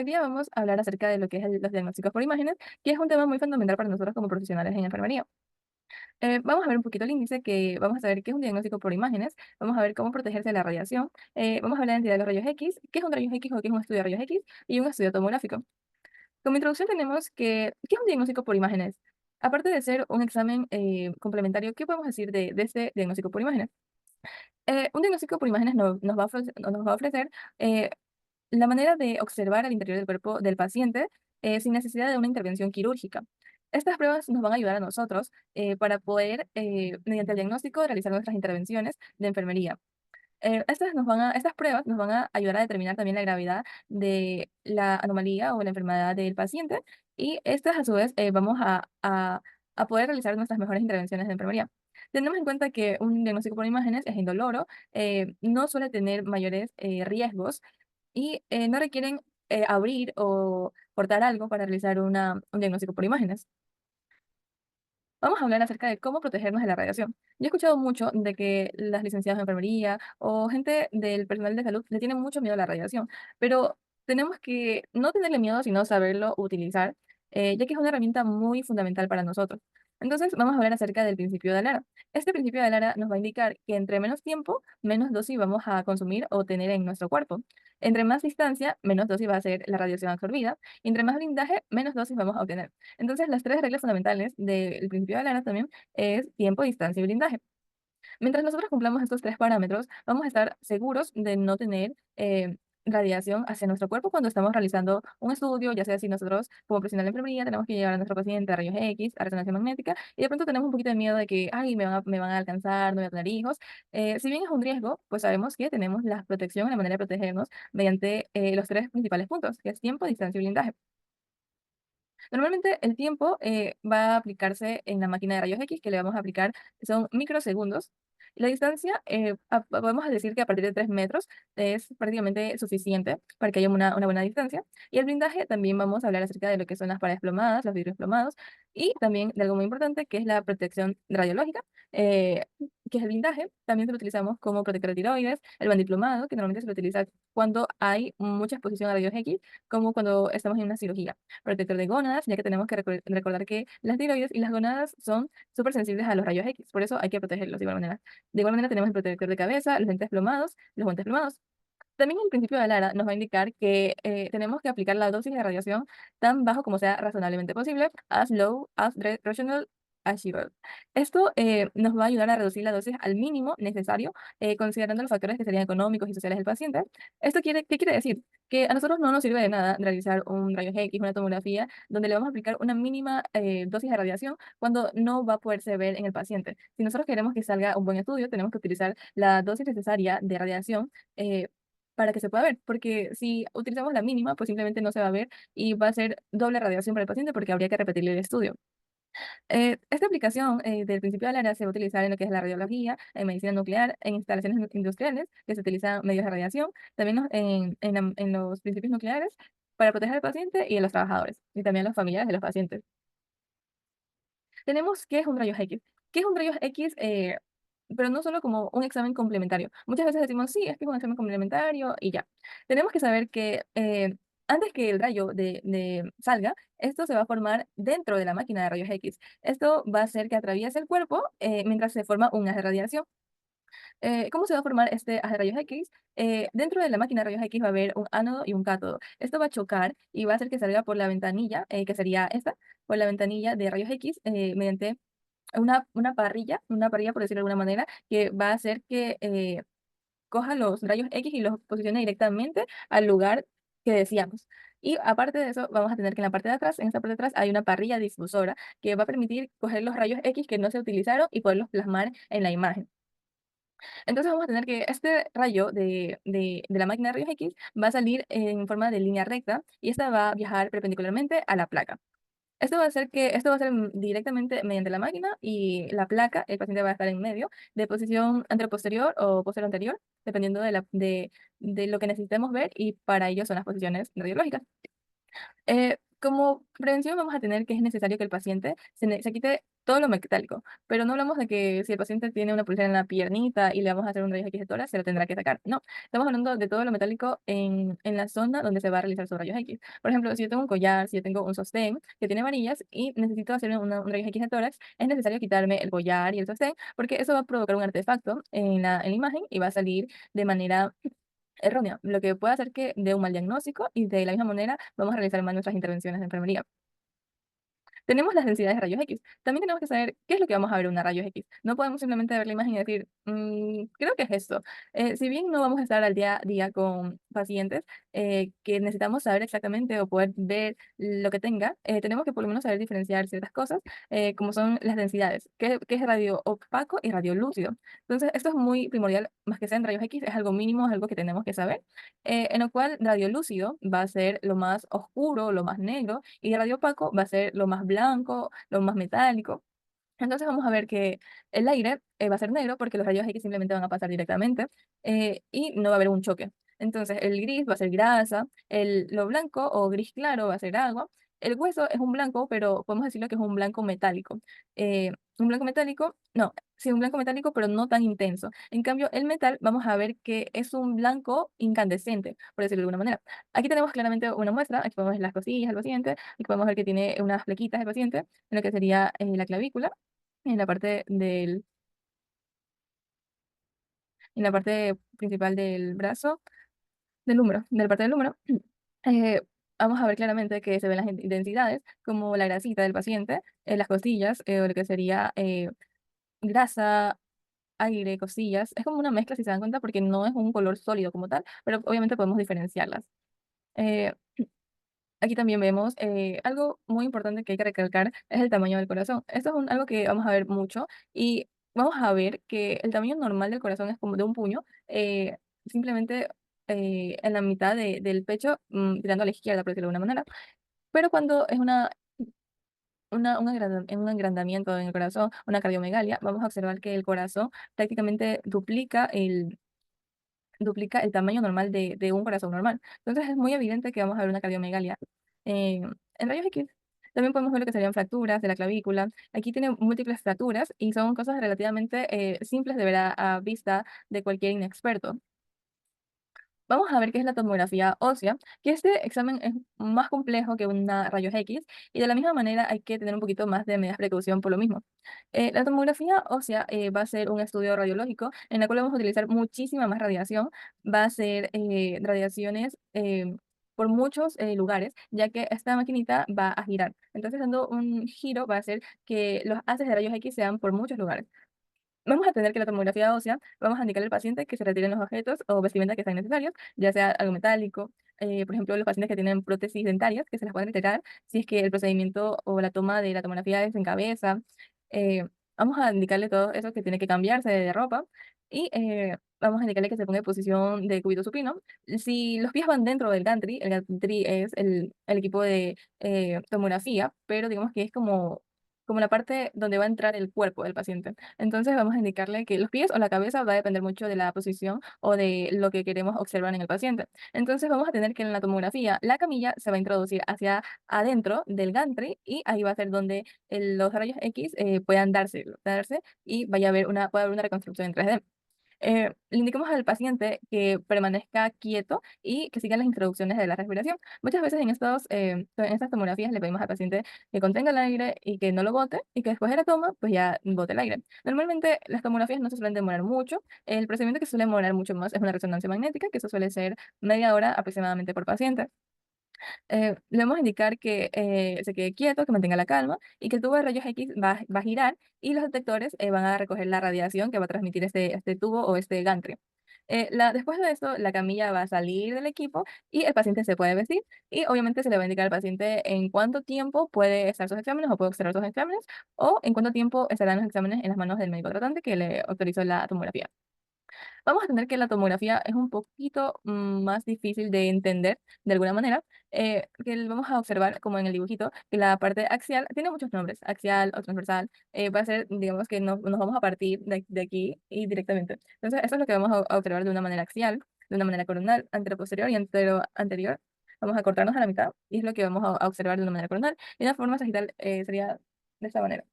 Hoy día vamos a hablar acerca de lo que es los diagnósticos por imágenes, que es un tema muy fundamental para nosotros como profesionales en enfermería. Vamos a ver un poquito el índice, que vamos a saber qué es un diagnóstico por imágenes, vamos a ver cómo protegerse de la radiación, vamos a hablar de la entidad de los rayos X, qué es un rayos X o qué es un estudio de rayos X y un estudio tomográfico. Como introducción tenemos ¿qué es un diagnóstico por imágenes? Aparte de ser un examen complementario, ¿qué podemos decir de este diagnóstico por imágenes? Un diagnóstico por imágenes nos va a ofrecer eh, la manera de observar el interior del cuerpo del paciente sin necesidad de una intervención quirúrgica. Estas pruebas nos van a ayudar a nosotros para poder, mediante el diagnóstico, realizar nuestras intervenciones de enfermería. Estas pruebas nos van a ayudar a determinar también la gravedad de la anomalía o la enfermedad del paciente y estas a su vez a poder realizar nuestras mejores intervenciones de enfermería. Tenemos en cuenta que un diagnóstico por imágenes es indoloro, no suele tener mayores riesgos y no requieren abrir o cortar algo para realizar un diagnóstico por imágenes. Vamos a hablar acerca de cómo protegernos de la radiación. Yo he escuchado mucho de que las licenciadas en enfermería o gente del personal de salud le tienen mucho miedo a la radiación, pero tenemos que no tenerle miedo, sino saberlo utilizar, ya que es una herramienta muy fundamental para nosotros. Entonces, vamos a hablar acerca del principio de Alara. Este principio de Alara nos va a indicar que entre menos tiempo, menos dosis vamos a consumir o tener en nuestro cuerpo. Entre más distancia, menos dosis va a ser la radiación absorbida. Y entre más blindaje, menos dosis vamos a obtener. Entonces, las tres reglas fundamentales del principio de Alara también es tiempo, distancia y blindaje. Mientras nosotros cumplamos estos tres parámetros, vamos a estar seguros de no tener radiación hacia nuestro cuerpo cuando estamos realizando un estudio, ya sea si nosotros como profesional de enfermería tenemos que llevar a nuestro paciente a rayos X, a resonancia magnética, y de pronto tenemos un poquito de miedo de que, ay, me van a alcanzar, no voy a tener hijos. Si bien es un riesgo, pues sabemos que tenemos la protección, la manera de protegernos mediante los tres principales puntos, que es tiempo, distancia y blindaje. Normalmente el tiempo va a aplicarse en la máquina de rayos X que le vamos a aplicar, son microsegundos. La distancia, podemos decir que a partir de 3 metros es prácticamente suficiente para que haya una buena distancia. Y el blindaje también vamos a hablar acerca de lo que son las paredes plomadas, los vidrios plomados y también de algo muy importante que es la protección radiológica, eh, que es el blindaje. También se lo utilizamos como protector de tiroides, el bandiplomado, que normalmente se lo utiliza cuando hay mucha exposición a rayos X, como cuando estamos en una cirugía protector de gónadas, ya que tenemos que recordar que las tiroides y las gónadas son súper sensibles a los rayos X, por eso hay que protegerlos de igual manera. De igual manera tenemos el protector de cabeza, los lentes plomados, los guantes plomados. También el principio de Lara nos va a indicar que tenemos que aplicar la dosis de radiación tan bajo como sea razonablemente posible, as low as rational achievable. Esto nos va a ayudar a reducir la dosis al mínimo necesario, considerando los factores que serían económicos y sociales del paciente. ¿Qué quiere decir? Que a nosotros no nos sirve de nada realizar un rayos X, una tomografía, donde le vamos a aplicar una mínima dosis de radiación cuando no va a poderse ver en el paciente. Si nosotros queremos que salga un buen estudio, tenemos que utilizar la dosis necesaria de radiación para que se pueda ver, porque si utilizamos la mínima, pues simplemente no se va a ver y va a ser doble radiación para el paciente porque habría que repetirle el estudio. Esta aplicación del principio de Alara se va a utilizar en lo que es la radiología, en medicina nuclear, en instalaciones industriales que se utilizan medios de radiación, también en los principios nucleares para proteger al paciente y a los trabajadores, y también a los familiares de los pacientes. Tenemos qué es un rayos X. ¿Qué es un rayos X? Pero no solo como un examen complementario. Muchas veces decimos, sí, es que es un examen complementario y ya. Tenemos que saber que antes que el rayo salga, esto se va a formar dentro de la máquina de rayos X. Esto va a hacer que atraviese el cuerpo mientras se forma un haz de radiación. ¿Cómo se va a formar este haz de rayos X? Dentro de la máquina de rayos X va a haber un ánodo y un cátodo. Esto va a chocar y va a hacer que salga por la ventanilla, que sería esta, por la ventanilla de rayos X, mediante una parrilla, por decirlo de alguna manera, que va a hacer que coja los rayos X y los posicione directamente al lugar que decíamos. Y aparte de eso, vamos a tener que en la parte de atrás, en esta parte de atrás, hay una parrilla difusora que va a permitir coger los rayos X que no se utilizaron y poderlos plasmar en la imagen. Entonces vamos a tener que este rayo de la máquina de rayos X va a salir en forma de línea recta y esta va a viajar perpendicularmente a la placa. Esto va a ser directamente mediante la máquina y la placa, el paciente va a estar en medio, de posición anteroposterior o posterior anterior, dependiendo de lo que necesitemos ver y para ello son las posiciones radiológicas. Como prevención vamos a tener que es necesario que el paciente se quite todo lo metálico, pero no hablamos de que si el paciente tiene una pulsera en la piernita y le vamos a hacer un rayos X de tórax, se lo tendrá que sacar. No, estamos hablando de todo lo metálico en la zona donde se va a realizar su rayos X. Por ejemplo, si yo tengo un collar, si yo tengo un sostén que tiene varillas y necesito hacer un rayos X de tórax, es necesario quitarme el collar y el sostén porque eso va a provocar un artefacto en la imagen y va a salir de manera errónea, lo que puede hacer que dé un mal diagnóstico y de la misma manera vamos a realizar mal nuestras intervenciones de enfermería. Tenemos las densidades de rayos X. También tenemos que saber qué es lo que vamos a ver en una rayos X. No podemos simplemente ver la imagen y decir, creo que es esto. Si bien no vamos a estar al día a día con pacientes que necesitamos saber exactamente o poder ver lo que tenga, tenemos que por lo menos saber diferenciar ciertas cosas, como son las densidades, qué es radio opaco y radio lúcido. Entonces, esto es muy primordial, más que sea en rayos X, es algo mínimo, es algo que tenemos que saber, en lo cual radio lúcido va a ser lo más oscuro, lo más negro, y radio opaco va a ser lo más blanco, lo más metálico. Entonces vamos a ver que el aire va a ser negro porque los rayos X simplemente van a pasar directamente y no va a haber un choque. Entonces el gris va a ser grasa, lo blanco o gris claro va a ser agua. El hueso es un blanco, pero podemos decirlo que es un blanco metálico. Un blanco metálico, no, sí, un blanco metálico, pero no tan intenso. En cambio, el metal vamos a ver que es un blanco incandescente, por decirlo de alguna manera. Aquí tenemos claramente una muestra, aquí podemos ver las cosillas del paciente, aquí podemos ver que tiene unas flequitas del paciente, en lo que sería la clavícula en la parte en la parte principal del brazo, del húmero, de la parte del húmero, eh, vamos a ver claramente que se ven las densidades, como la grasita del paciente, las costillas, o lo que sería grasa, aire, costillas. Es como una mezcla, si se dan cuenta, porque no es un color sólido como tal, pero obviamente podemos diferenciarlas. Eh, Aquí también vemos algo muy importante que hay que recalcar, es el tamaño del corazón. Esto es algo que vamos a ver mucho y vamos a ver que el tamaño normal del corazón es como de un puño, simplemente en la mitad del pecho, tirando a la izquierda, por decirlo de alguna manera. Pero cuando es un agrandamiento en el corazón, una cardiomegalia, vamos a observar que el corazón prácticamente duplica el tamaño normal de un corazón normal. Entonces es muy evidente que vamos a ver una cardiomegalia. En rayos X también podemos ver lo que serían fracturas de la clavícula. Aquí tiene múltiples fracturas y son cosas relativamente simples de ver a vista de cualquier inexperto. Vamos a ver qué es la tomografía ósea, que este examen es más complejo que una rayos X y de la misma manera hay que tener un poquito más de medidas de precaución por lo mismo. La tomografía ósea va a ser un estudio radiológico en el cual vamos a utilizar muchísima más radiación. Va a ser radiaciones por muchos lugares, ya que esta maquinita va a girar. Entonces, dando un giro va a hacer que los haces de rayos X sean por muchos lugares. Vamos a tener que la tomografía ósea, vamos a indicarle al paciente que se retiren los objetos o vestimenta que sean necesarios, ya sea algo metálico, por ejemplo, los pacientes que tienen prótesis dentarias, que se las pueden retirar si es que el procedimiento o la toma de la tomografía es en cabeza. eh, Vamos a indicarle todo eso que tiene que cambiarse de ropa y vamos a indicarle que se ponga en posición de cúbito supino. Si los pies van dentro del gantry, el gantry es el equipo de tomografía, pero digamos que es como la parte donde va a entrar el cuerpo del paciente. Entonces vamos a indicarle que los pies o la cabeza va a depender mucho de la posición o de lo que queremos observar en el paciente. Entonces vamos a tener que en la tomografía la camilla se va a introducir hacia adentro del gantry y ahí va a ser donde los rayos X puedan darse y puede haber una reconstrucción en 3D. Le indicamos al paciente que permanezca quieto y que siga las instrucciones de la respiración. Muchas veces en estas tomografías le pedimos al paciente que contenga el aire y que no lo bote y que después de la toma, pues ya bote el aire. Normalmente las tomografías no se suelen demorar mucho. El procedimiento que suele demorar mucho más es una resonancia magnética, que eso suele ser media hora aproximadamente por paciente. Le vamos a indicar que se quede quieto, que mantenga la calma y que el tubo de rayos X va a girar y los detectores van a recoger la radiación que va a transmitir este tubo o este gantrio. Después de esto, la camilla va a salir del equipo y el paciente se puede vestir y obviamente se le va a indicar al paciente en cuánto tiempo puede estar sus exámenes o puede observar sus exámenes o en cuánto tiempo estarán los exámenes en las manos del médico tratante que le autorizó la tomografía. Vamos a tener que la tomografía es un poquito más difícil de entender de alguna manera, vamos a observar como en el dibujito, que la parte axial tiene muchos nombres, axial o transversal, va a ser, digamos que nos vamos a partir de aquí y directamente. Entonces, eso es lo que vamos a observar de una manera axial, de una manera coronal, anteroposterior y anterior. vamos a cortarnos a la mitad y es lo que vamos a observar de una manera coronal. Y la forma sagital sería de esta manera.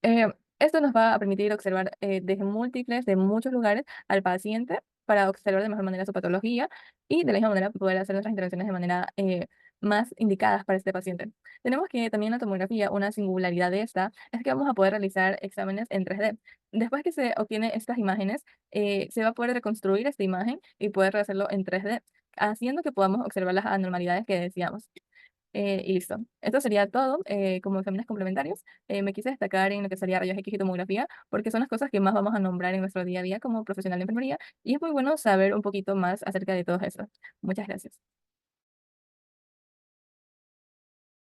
Eh, Esto nos va a permitir observar desde múltiples, de muchos lugares al paciente para observar de mejor manera su patología y de la misma manera poder hacer nuestras intervenciones de manera más indicadas para este paciente. Tenemos que también en la tomografía, una singularidad de esta es que vamos a poder realizar exámenes en 3D. Después que se obtiene estas imágenes, se va a poder reconstruir esta imagen y poder hacerlo en 3D, haciendo que podamos observar las anormalidades que decíamos. Y listo. Esto sería todo como exámenes complementarios. Me quise destacar en lo que sería rayos X y tomografía, porque son las cosas que más vamos a nombrar en nuestro día a día como profesional de enfermería, y es muy bueno saber un poquito más acerca de todo eso. Muchas gracias.